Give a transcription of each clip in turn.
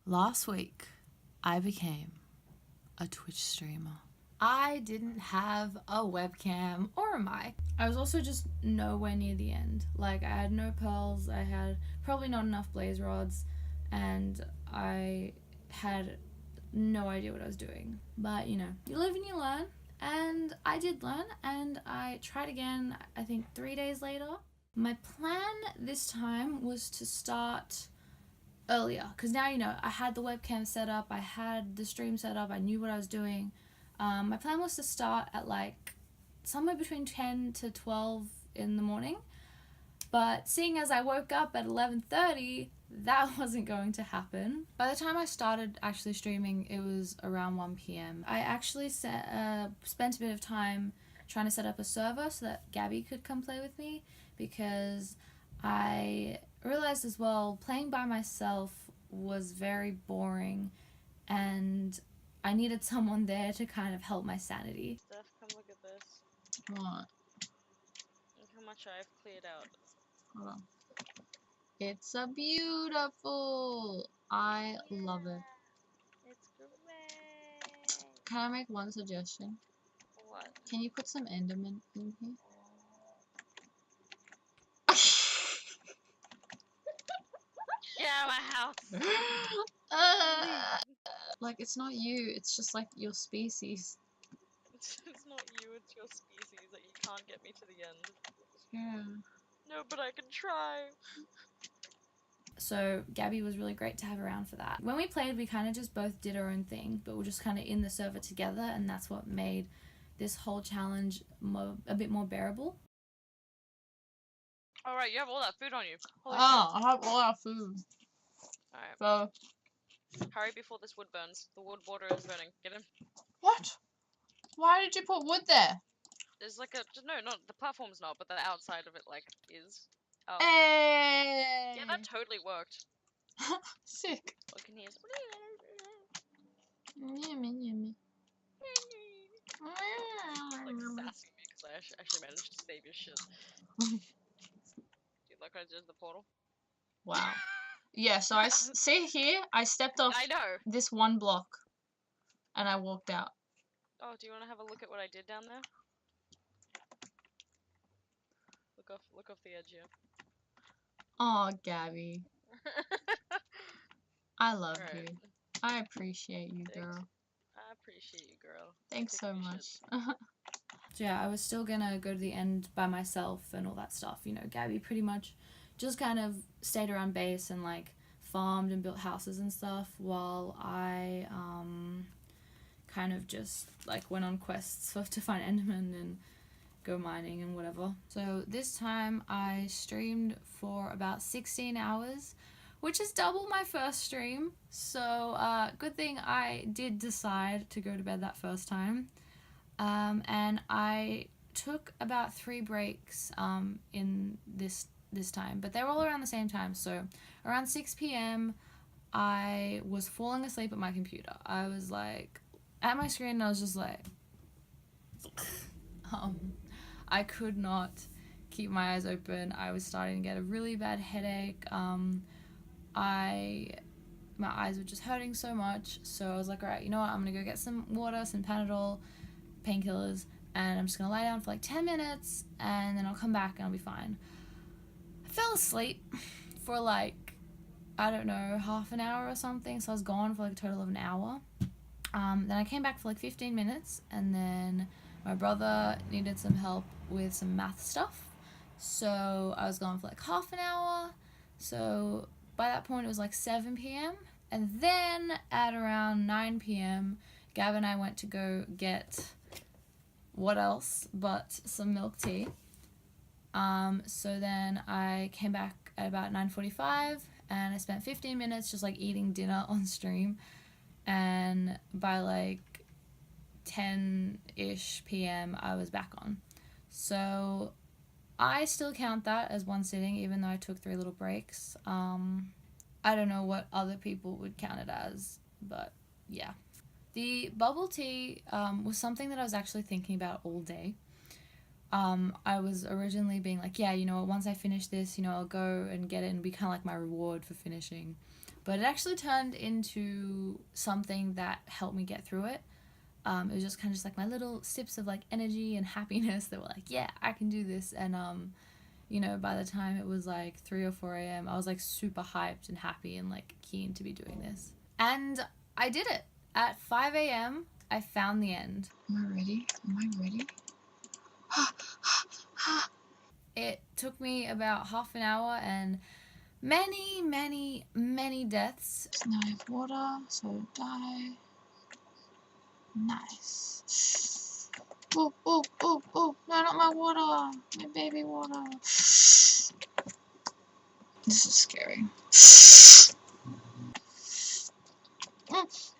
Last week, I became a Twitch streamer. I didn't have a webcam or a mic. I was also just nowhere near the end. Like, I had no pearls, I had probably not enough blaze rods, and I had no idea what I was doing. But, you know, you live and you learn. And I did learn, and I tried again, I think 3 days later. My plan this time was to start earlier, because now, you know, I had the webcam set up, I had the stream set up, I knew what I was doing. My plan was to start at like somewhere between 10 to 12 in the morning, but seeing as I woke up at 11:30, that wasn't going to happen. By the time I started actually streaming, it was around 1 p.m. I actually spent a bit of time trying to set up a server so that Gabby could come play with me, because I realized as well, playing by myself was very boring, and I needed someone there to kind of help my sanity. Steph, come look at this. What? Look how much I've cleared out. Hold on. It's a beautiful. I love it. It's great. Can I make one suggestion? What? Can you put some Enderman in here? Get out of my house! Like, it's not you, it's just like your species. It's not you, it's your species that you can't get me to the end. Yeah. No, but I can try. So Gabby was really great to have around for that. When we played, we kind of just both did our own thing, but we're just kind of in the server together, and that's what made this whole challenge a bit more bearable. Alright, you have all that food on you. Holy shit. I have all our food. Alright. So. Hurry before this wood burns. The wood border is burning. Get him. What? Why did you put wood there? There's like a... No, not the platform's not, but the outside of it, like, is. Oh. Hey! Yeah, that totally worked. Sick. What can he hear? Yummy, yummy. Like sassing me because I actually managed to save your shit. Do you like what I did to the portal? Wow. Yeah, so I see here, I stepped off I know. this one block and I walked out. Oh, do you want to have a look at what I did down there? Look off the edge here. Oh, Gabby. I love Right. you. I appreciate you, Thanks. girl. I appreciate you, girl. Thanks so much. So yeah, I was still gonna go to the end by myself and all that stuff. You know, Gabby pretty much just kind of stayed around base and like farmed and built houses and stuff, while I kind of just like went on quests to find Enderman and go mining and whatever. So this time I streamed for about 16 hours, which is double my first stream. So good thing I did decide to go to bed that first time. And I took about 3 breaks in this time, but they were all around the same time. So around 6 p.m. I was falling asleep at my computer. I was like at my screen and I was just like I could not keep my eyes open. I was starting to get a really bad headache. My eyes were just hurting so much, so I was like, alright, you know what, I'm gonna go get some water, some Panadol, painkillers, and I'm just gonna lie down for like 10 minutes and then I'll come back and I'll be fine. I fell asleep for like, I don't know, half an hour or something, so I was gone for like a total of an hour. Then I came back for like 15 minutes, and then my brother needed some help with some math stuff, so I was gone for like half an hour. So by that point it was like 7 p.m. and then at around 9 p.m. Gab and I went to go get what else but some milk tea. So then I came back at about 9:45 and I spent 15 minutes just like eating dinner on stream, and by like 10-ish p.m. I was back on. So I still count that as one sitting, even though I took 3 little breaks. I don't know what other people would count it as, but yeah. The bubble tea was something that I was actually thinking about all day. I was originally being like, yeah, you know, once I finish this, you know, I'll go and get it and be kind of like my reward for finishing But it actually turned into something that helped me get through it. It was just kind of just like my little sips of like energy and happiness that were like, yeah, I can do this. And you know, by the time it was like 3 or 4 a.m., I was like super hyped and happy and like keen to be doing this. And I did it. At 5 a.m., I found the end. Am I ready? Am I ready? It took me about half an hour and many, many, many deaths. Now I have water, so die. Nice. Oh, oh, oh, oh, no, not my water. My baby water. This is scary.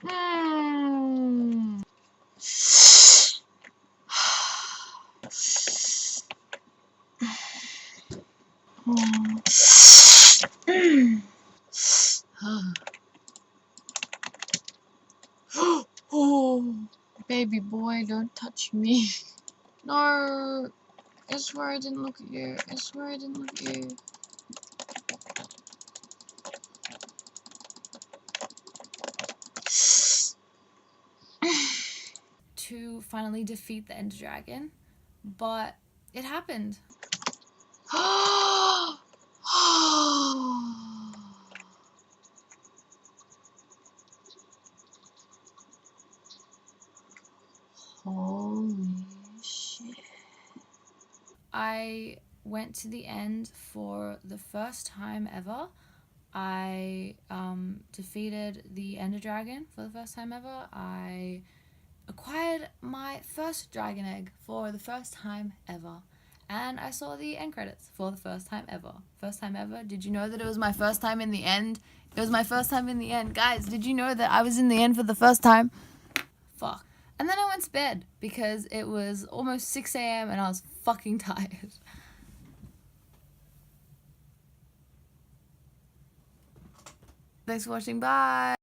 Mm. Oh, baby boy, don't touch me. No, I swear I didn't look at you. I swear I didn't look at you. To finally defeat the Ender Dragon, but it happened. Holy shit. I went to the end for the first time ever. I defeated the Ender Dragon for the first time ever. I acquired my first dragon egg for the first time ever. And I saw the end credits for the first time ever. First time ever? Did you know that it was my first time in the end? It was my first time in the end. Guys, did you know that I was in the end for the first time? Fuck. And then I went to bed because it was almost 6 a.m. and I was fucking tired. Thanks for watching. Bye.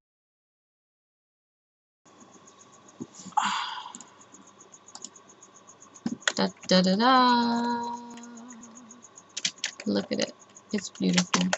Da da da da. Look at it. It's beautiful.